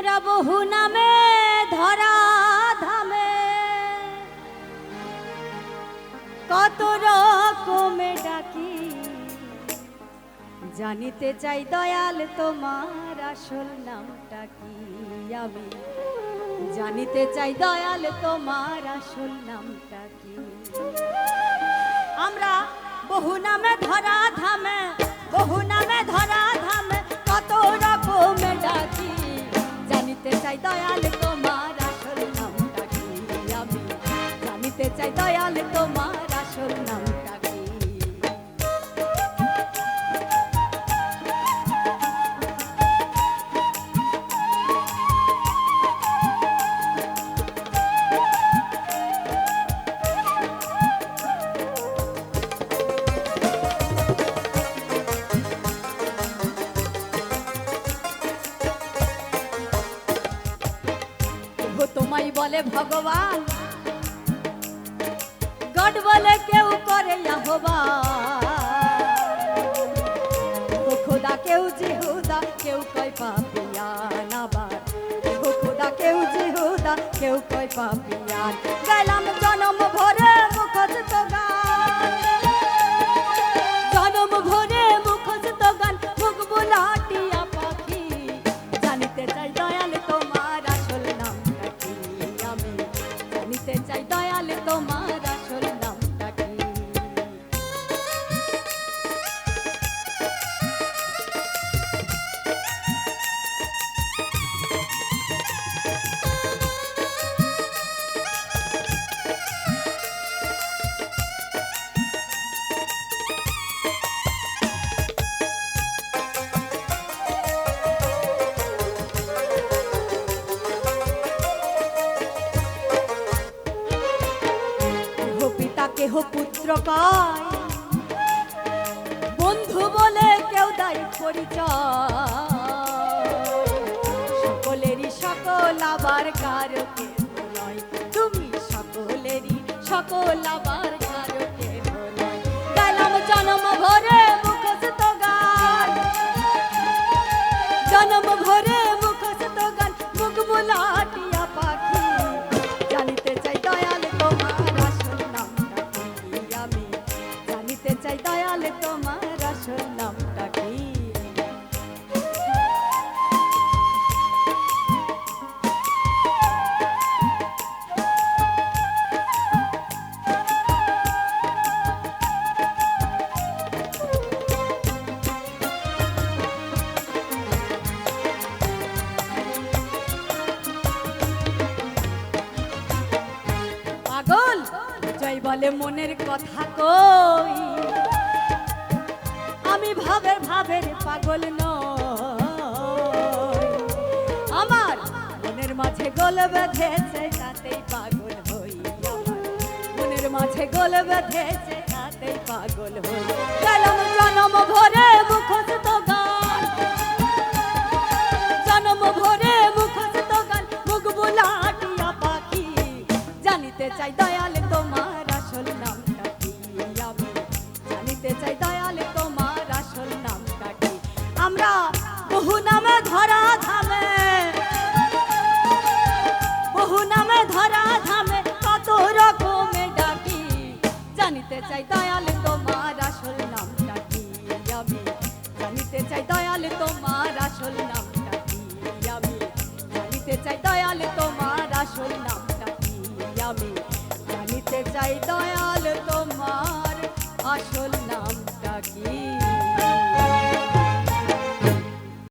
আমরা বহু নামে ধরা ধামে কত রকমে ডাকি, জানিতে চাই দয়াল তোমার আসল নামটা কি। আমি জানিতে চাই দয়াল তোমার আসল নামটা কি। আমরা বহু নামে ধরা ধামে, বহু নামে ধরা ধামে কত রকমে ডাকি, জানিতে চাই দয়াল তোমার আসল নামটা কি। আমি জানিতে চাই দয়াল তোমার আসল নামটা কি। তোমায় বলে ভগবান, গড বলে কেউ করে আহ্বান। খোদা কেউ জিহুদা কেউ কয় পাপিয়ান, আবার খোদা কেউ জিহুদা কেউ কয় পাপিয়ান। গেলাম জনম ভরে মুখস্থ গান, জনম ভরে মুখস্থ গান, মুখ বুলাটিয়া পাখি, জানিতে চাই দয়াল তোমার আসল নামটা কি। আমি জানিতে চাই দয়াল তোমার আসল নামটা কি। কেহ পুত্র কয়, বন্ধু বলে কেউ দায় পরিচয়। সকলেরই সকল আবার কারো কেহ নয়, তুমি সকলেরই সকল আবার কারো কেহ নয়। গেলাম জনম ভরে মুখস্থ গান, জনম ভরে মুখস্থ গান, মুখ বুলাটিয়া পাখি, জানিতে চাই দয়াল তোমার আসল নামটা কি। আমি জানিতে চাই দয়াল তোমার আসল নামটা কি। পাগল জয় বলে মনের কথা কই, আমি ভাবের ভাবের পাগল নই। আমার মনের মাঝে গোল বেঁধেছে তাতেই পাগল হই, আমার মনের মাঝে গোল বেঁধেছে তাতেই পাগল হই। গেলাম জনম ভরে মুখস্থ গান, জনম ভরে মুখস্থ গান, মুখ বুলাটিয়া পাখি, জানিতে চাই দয়াল তোমার আসল নামটা কি। আমি জানিতে চাই দয়াল তোমার আসল নামটা কি। আমরা বহু নামে ধরা ধামে, বহু নামে ধরা ধামে কত রকমে ডাকি, জানিতে চাই দয়াল তোমার আসল নামটা কি। আমি জানিতে চাই দয়াল তোমার আসল নামটা কি। আমি জানিতে চাই দয়াল তোমার আসল নামটা কি। আমি জানিতে চাই দয়াল